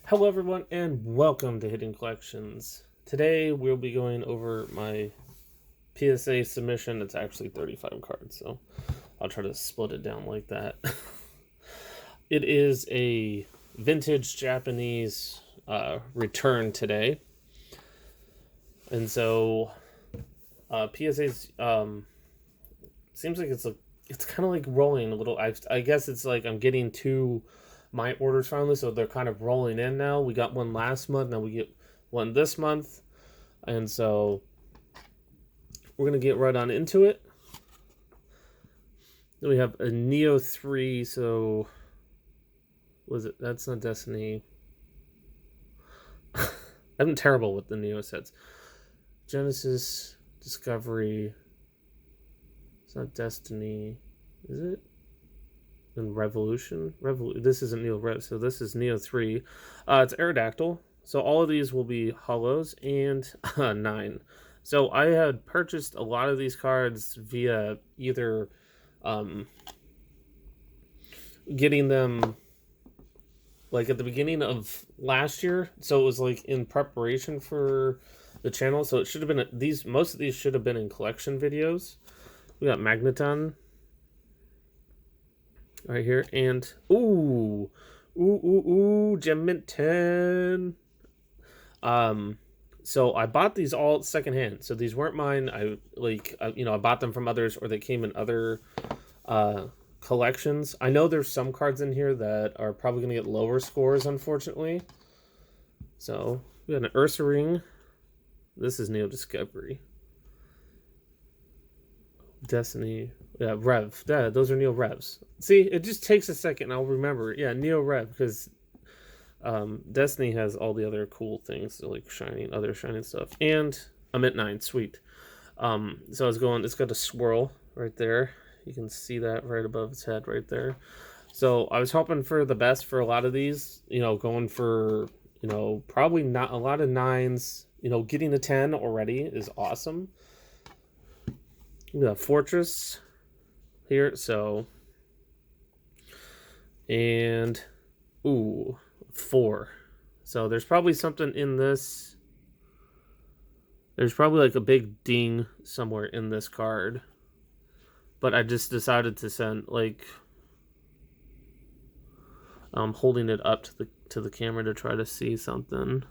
Hello everyone and welcome to Hidden Collections. Today we'll be going over my PSA submission. It's actually 35 cards, so I'll try to split it down like that. It is a vintage Japanese return today. And so PSA's seems like it's kind of like rolling a little. I guess it's like I'm getting my orders finally, so they're kind of rolling in now. We got one last month, now we get one this month, and so we're gonna get right on into it. Then we have a Neo 3, so was it? That's not Destiny. I'm terrible with the Neo sets. Genesis, Discovery. It's not Destiny, is it? And Revolution. This isn't Neo Rev, so this is Neo 3. It's Aerodactyl. So all of these will be hollows and 9. So I had purchased a lot of these cards via either getting them like at the beginning of last year. So it was like in preparation for the channel. So it should have been most of these should have been in collection videos. We got Magneton right here, and Gem Mint 10. So I bought these all secondhand. So these weren't mine. I bought them from others, or they came in other collections. I know there's some cards in here that are probably going to get lower scores, unfortunately. So we got an Ursaring. This is Neo Discovery. Destiny. Yeah, Rev. Yeah, those are Neo Revs. See, it just takes a second and I'll remember. Yeah, Neo Rev, because Destiny has all the other cool things, like other shining stuff. And a Mint 9, sweet. So I was going, it's got a swirl right there. You can see that right above its head right there. So I was hoping for the best for a lot of these, going for, probably not a lot of 9s. Getting a 10 already is awesome. We got Fortress here, so, and 4. So there's probably something in this. There's probably like a big ding somewhere in this card, but I just decided to send, like, I'm holding it up to the camera to try to see something.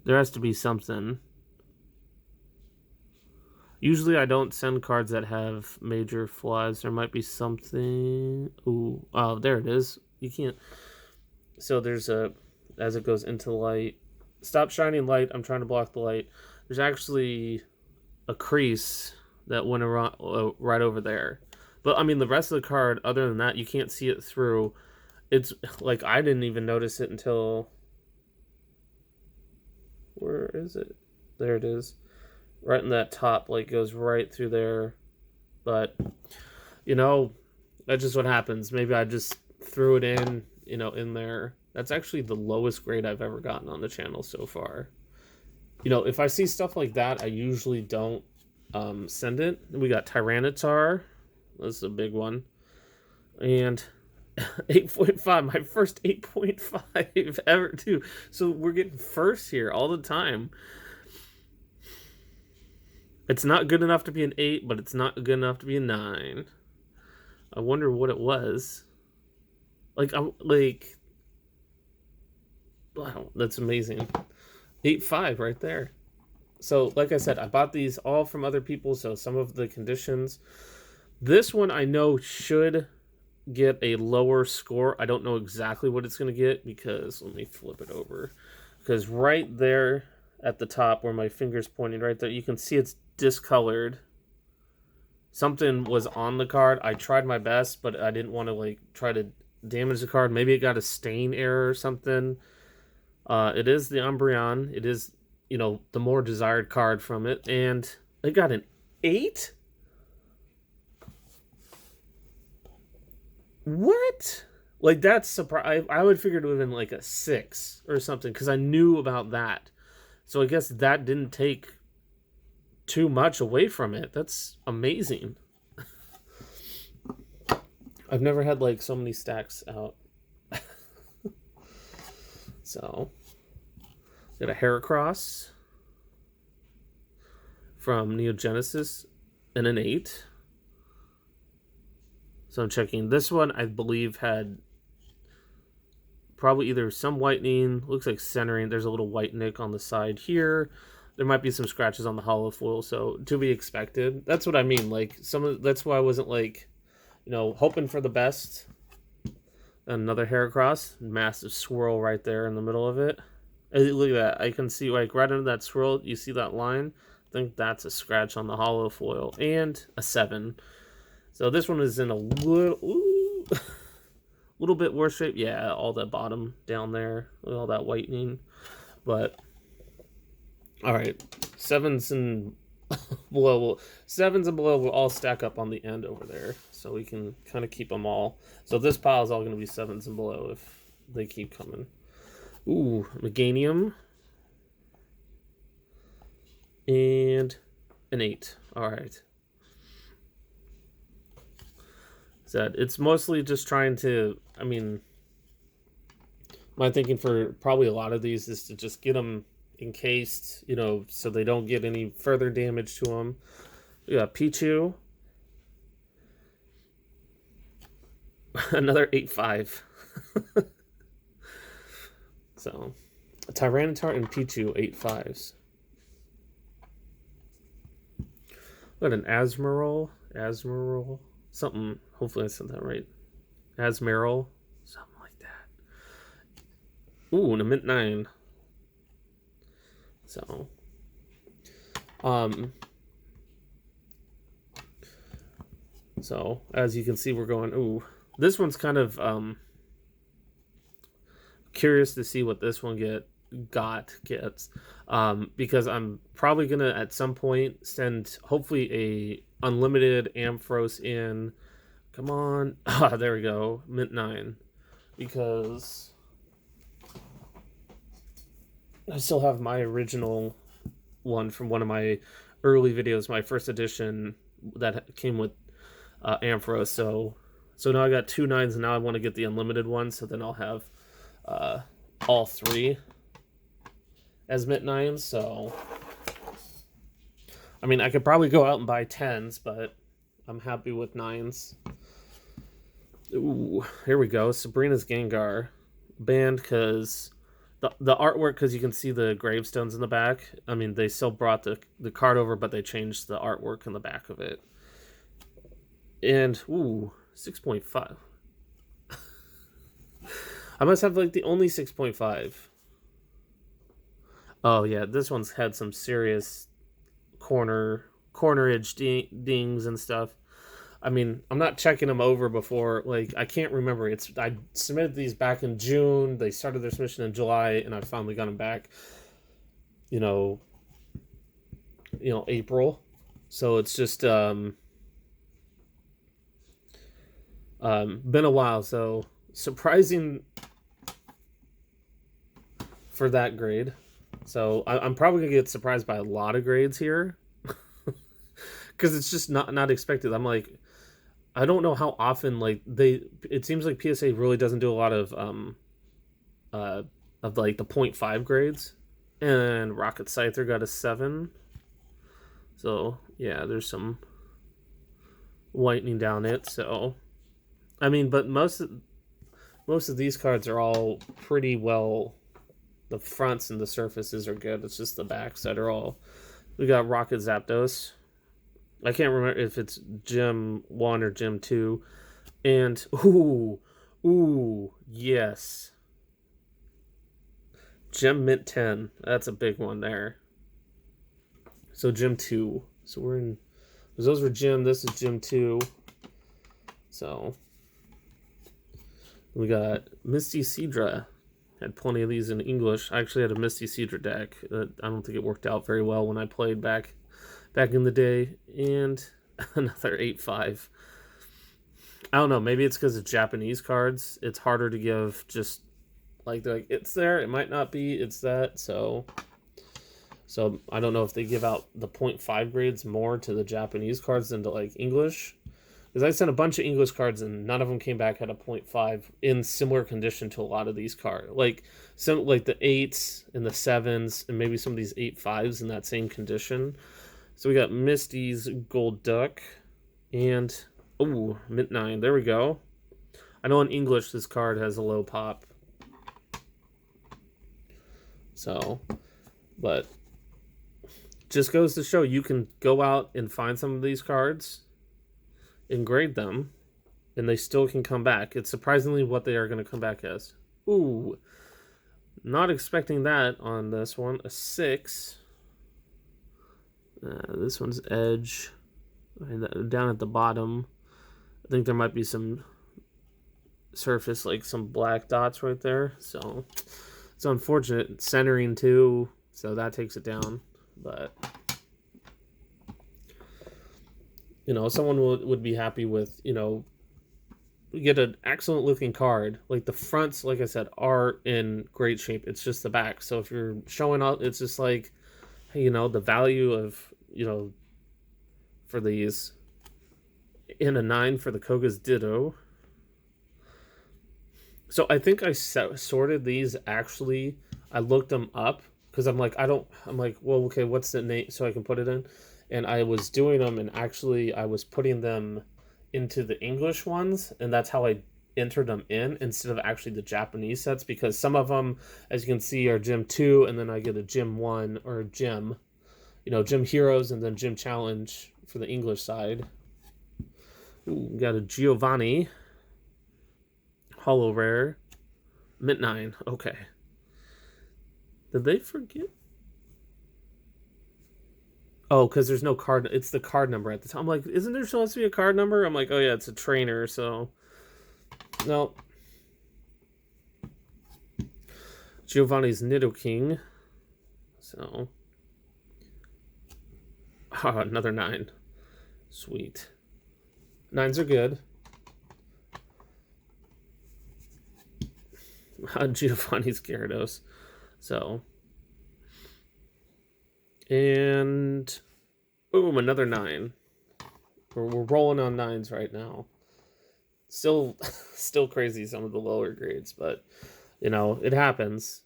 There has to be something. Usually I don't send cards that have major flaws. There might be something. Oh, there it is. You can't. So there's as it goes into light. Stop shining light. I'm trying to block the light. There's actually a crease that went around, right over there. But I mean, the rest of the card, other than that, you can't see it through. It's like I didn't even notice it until. Where is it? There it is. Right in that top, like, goes right through there. But that's just what happens. Maybe I just threw it in there. That's actually the lowest grade I've ever gotten on the channel so far. If I see stuff like that, I usually don't send it. We got Tyranitar. This is a big one. And 8.5, my first 8.5 ever too. So we're getting first here all the time. It's not good enough to be an 8, but it's not good enough to be a 9. I wonder what it was. Wow, that's amazing. 8.5 right there. So, like I said, I bought these all from other people, so some of the conditions. This one I know should get a lower score. I don't know exactly what it's going to get because, let me flip it over. Because right there at the top where my finger's pointing right there, you can see it's discolored. Something was on the card. I tried my best, but I didn't want to try to damage the card. Maybe it got a stain error or something. It is the Umbreon. It is, the more desired card from it, and it got an 8. What? That's surprise. I would figure it would have been like a 6 or something because I knew about that. So I guess that didn't take too much away from it. That's amazing. I've never had so many stacks out. So, got a Heracross from Neo Genesis and an 8. So I'm checking. This one, I believe, had probably either some whitening, looks like centering. There's a little white nick on the side here. There might be some scratches on the hollow foil, so to be expected. That's what I mean. Like that's why I wasn't like, hoping for the best. Another Heracross, massive swirl right there in the middle of it. Look at that. I can see like right under that swirl, you see that line? I think that's a scratch on the hollow foil and a 7. So this one is in a little bit worse shape. Yeah, all that bottom down there, all that whitening. But all right, 7s and below. 7s and below will all stack up on the end over there, so we can kind of keep them all. So this pile is all going to be 7s and below if they keep coming. Ooh, Meganium. And an 8. All right. So it's mostly just trying to, my thinking for probably a lot of these is to just get them encased, so they don't get any further damage to them. We got Pichu. Another 8-5. So, Tyranitar and Pichu 8-5s. What an Asmeral, something. Hopefully I said that right. Asmeral, something like that. Ooh, and a mint 9. So, so as you can see, we're going. Ooh, this one's kind of curious to see what this one gets, because I'm probably gonna at some point send hopefully a unlimited Ampharos in. Come on, there we go, mint 9, because I still have my original one from one of my early videos, my first edition that came with Ampharos. So now I got 2 9s, and now I want to get the unlimited one. So then I'll have all 3 as mint 9s. So I could probably go out and buy 10s, but I'm happy with 9s. Ooh, here we go. Sabrina's Gengar banned because the artwork, because you can see the gravestones in the back. They still brought the card over, but they changed the artwork in the back of it. And ooh, 6.5. I must have like the only 6.5. Oh yeah, this one's had some serious corner edge dings and stuff. I'm not checking them over before, like, I can't remember. I submitted these back in June. They started their submission in July, and I finally got them back, April. So it's just been a while. So surprising for that grade. So I'm probably gonna get surprised by a lot of grades here, because it's just not expected. I'm like, I don't know how often, like, it seems like PSA really doesn't do a lot of like the 0.5 grades. And Rocket Scyther got a 7. So yeah, there's some whitening down it. So but most of these cards are all pretty well. The fronts and the surfaces are good. It's just the backs that are all. We got Rocket Zapdos. I can't remember if it's Gym 1 or Gym 2. And, ooh, yes. Gym Mint 10. That's a big one there. So Gym 2. So we're in. Those were Gym. This is Gym 2. So. We got Misty Seadra. Had plenty of these in English. I actually had a Misty Seadra deck. I don't think it worked out very well when I played back in the day. And another 8-5. I don't know. Maybe it's because of Japanese cards. It's harder to give just like, they're like, it's there. It might not be. It's that. So I don't know if they give out the 0.5 grades more to the Japanese cards than to like English. Because I sent a bunch of English cards and none of them came back at a 0.5 in similar condition to a lot of these cards. Like the 8s and the 7s and maybe some of these 8.5s in that same condition. So we got Misty's Gold Duck and Mint 9. There we go. I know in English this card has a low pop. So, but just goes to show you can go out and find some of these cards and grade them, and they still can come back. It's surprisingly what they are going to come back as. Ooh, not expecting that on this one. A 6. This one's Edge. Down at the bottom. I think there might be some surface, like some black dots right there. So it's unfortunate. Centering too, so that takes it down. But you know, someone would be happy with, you know, you get an excellent looking card. Like the fronts, like I said, are in great shape. It's just the back. So if you're showing out, it's just like, you know, the value of, you know, for these in a 9 for the Koga's Ditto. So I think I sorted these actually. I looked them up because I'm like, well, okay, what's the name so I can put it in? And I was doing them, and actually I was putting them into the English ones, and that's how I entered them in instead of actually the Japanese sets, because some of them, as you can see, are Gym 2, and then I get a Gym 1 or a Gym, you know, Gym Heroes, and then Gym Challenge for the English side. Ooh, we got a Giovanni. Holo Rare. Mint 9. Okay. Did they forget? Oh, because there's no card. It's the card number at the top. I'm like, isn't there supposed to be a card number? I'm like, oh yeah, it's a trainer, so. No. Giovanni's Nidoking. So. Oh, another 9. Sweet. 9s are good. Giovanni's Gyarados. So. And boom, another 9. We're rolling on 9s right now. Still crazy some of the lower grades, but you know, it happens.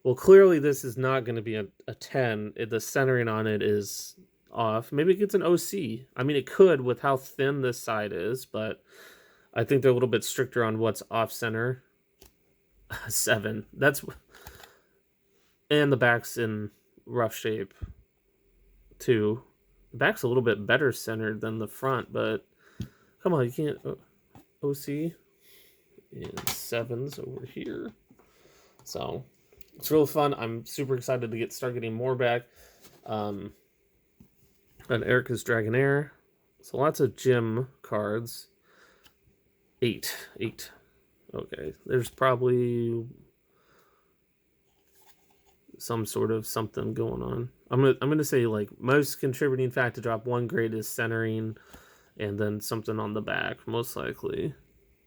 Well, clearly this is not going to be a 10. The centering on it is off. Maybe it gets an OC. I mean, it could with how thin this side is, but I think they're a little bit stricter on what's off center. 7. That's, and the back's in rough shape too. The back's a little bit better centered than the front, but come on, you can't. OC and 7s over here. So it's real fun. I'm super excited to start getting more back. And Erica's Dragonair. So lots of gym cards. 8. Okay, there's probably some sort of something going on. I'm gonna say like most contributing fact to drop 1 grade is centering, and then something on the back most likely.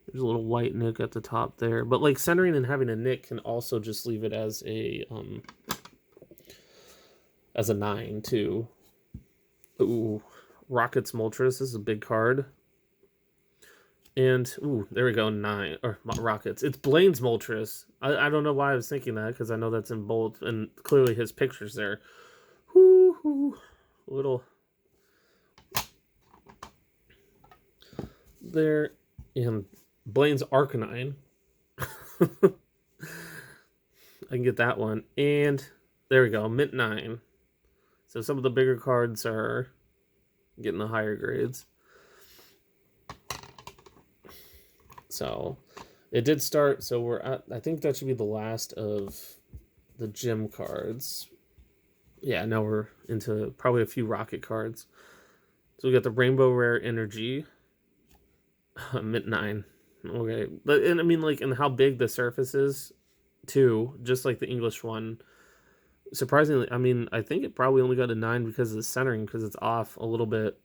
There's a little white nick at the top there, but like centering and having a nick can also just leave it as a 9 too. Ooh, Rockets Moltres. This is a big card. And, ooh, there we go, 9. Or, Rockets. It's Blaine's Moltres. I don't know why I was thinking that, because I know that's in bold, and clearly his picture's there. Whoo-hoo. Little. There. And Blaine's Arcanine. I can get that one. And, there we go, Mint 9. So some of the bigger cards are getting the higher grades. So it did start. So we're at, I think that should be the last of the gym cards. Yeah, now we're into probably a few rocket cards. So we got the Rainbow Rare Energy. Mint 9. Okay. But, and I mean, like, and how big the surface is, too. Just like the English one. Surprisingly, I mean, I think it probably only got a 9 because of the centering, because it's off a little bit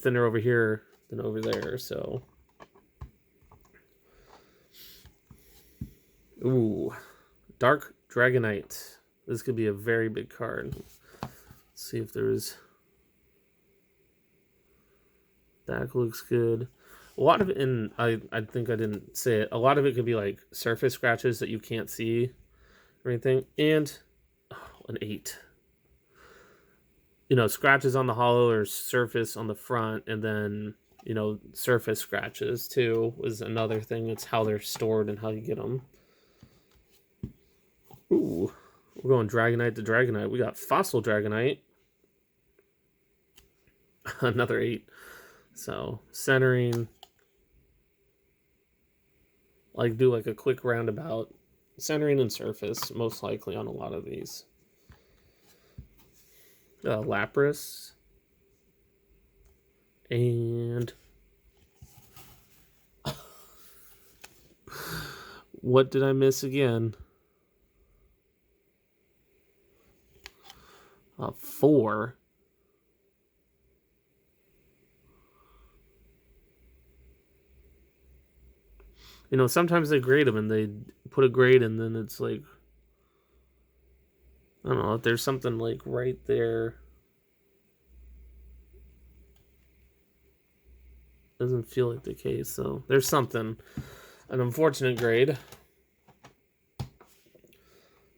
thinner over here than over there, so. Ooh, Dark Dragonite. This could be a very big card. Let's see if there's. Back looks good. A lot of it, and I think I didn't say it, a lot of it could be like surface scratches that you can't see or anything. And an 8. You know, scratches on the hollow or surface on the front, and then, you know, surface scratches too was another thing. It's how they're stored and how you get them. Ooh, we're going Dragonite to Dragonite. We got Fossil Dragonite. Another 8. So, centering. Like, do like a quick roundabout. Centering and surface, most likely on a lot of these. Lapras. And... what did I miss again? 4. You know, sometimes they grade them and they put a grade and then it's like, I don't know, if there's something like right there. Doesn't feel like the case, so there's something. An unfortunate grade.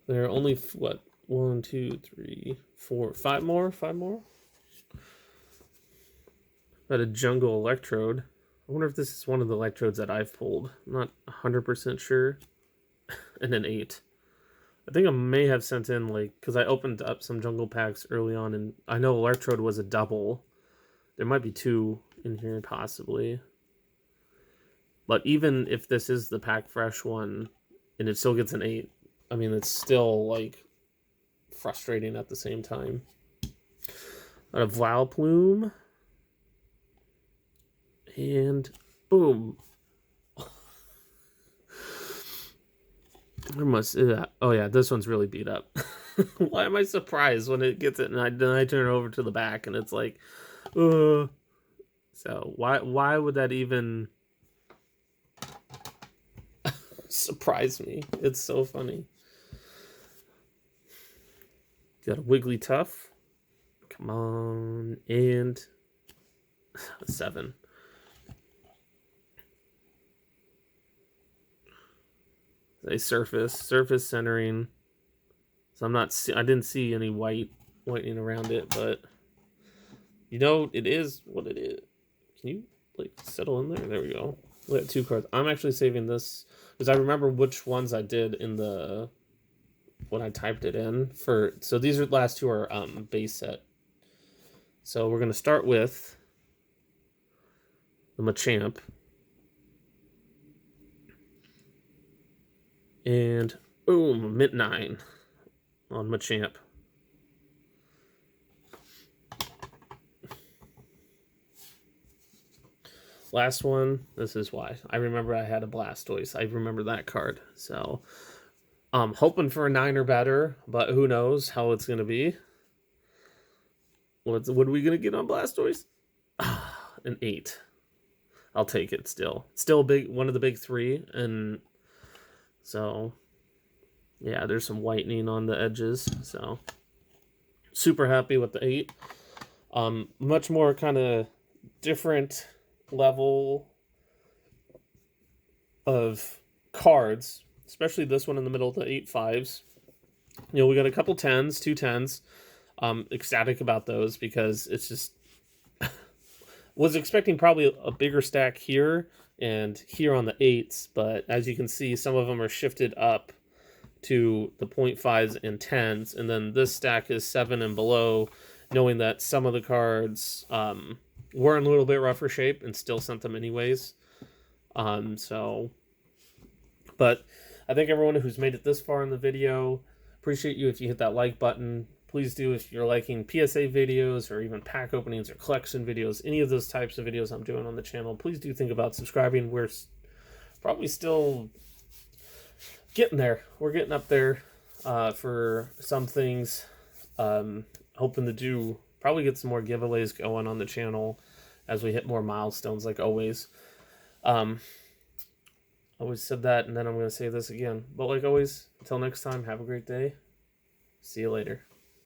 There are only, what, 1, 2, 3, 4, 5 more? 5 more? Got a Jungle Electrode. I wonder if this is one of the electrodes that I've pulled. I'm not 100% sure. And an 8. I think I may have sent in, like, because I opened up some jungle packs early on, and I know Electrode was a double. There might be 2 in here, possibly. But even if this is the pack fresh one, and it still gets an 8, I mean, it's still, like, frustrating at the same time. A Vileplume. And boom. Where must that? Oh yeah, this one's really beat up. Why am I surprised when it gets it and then I turn it over to the back and it's like, so why would that even surprise me? It's so funny. Got a Wigglytuff. Come on, and a 7. A surface centering. So I didn't see any whitening around it, but you know, it is what it is. Can you like settle in there? There we go. We got 2 cards. I'm actually saving this because I remember which ones I did in the when I typed it in for. So these last 2 are base set. So we're gonna start with the Machamp. And boom, mint 9 on Machamp. Last one, this is why. I remember I had a Blastoise. I remember that card. So, hoping for a 9 or better, but who knows how it's going to be. What are we going to get on Blastoise? An 8. I'll take it still. Still one of the big 3, and so, yeah, there's some whitening on the edges. So, super happy with the 8. Much more kind of different level of cards, especially this one in the middle, the 8 5s. You know, we got a couple 10s, 2 10s. Ecstatic about those because it's just was expecting probably a bigger stack here and here on the 8s, but as you can see, some of them are shifted up to the 0.5s and 10s, and then this stack is 7 and below, knowing that some of the cards were in a little bit rougher shape and still sent them anyways. So, but I thank everyone who's made it this far in the video. Appreciate you if you hit that like button. Please do if you're liking PSA videos or even pack openings or collection videos, any of those types of videos I'm doing on the channel. Please do think about subscribing. We're probably still getting there. We're getting up there for some things. Hoping to probably get some more giveaways going on the channel as we hit more milestones, like always. Always said that, and then I'm going to say this again. But like always, until next time, have a great day. See you later.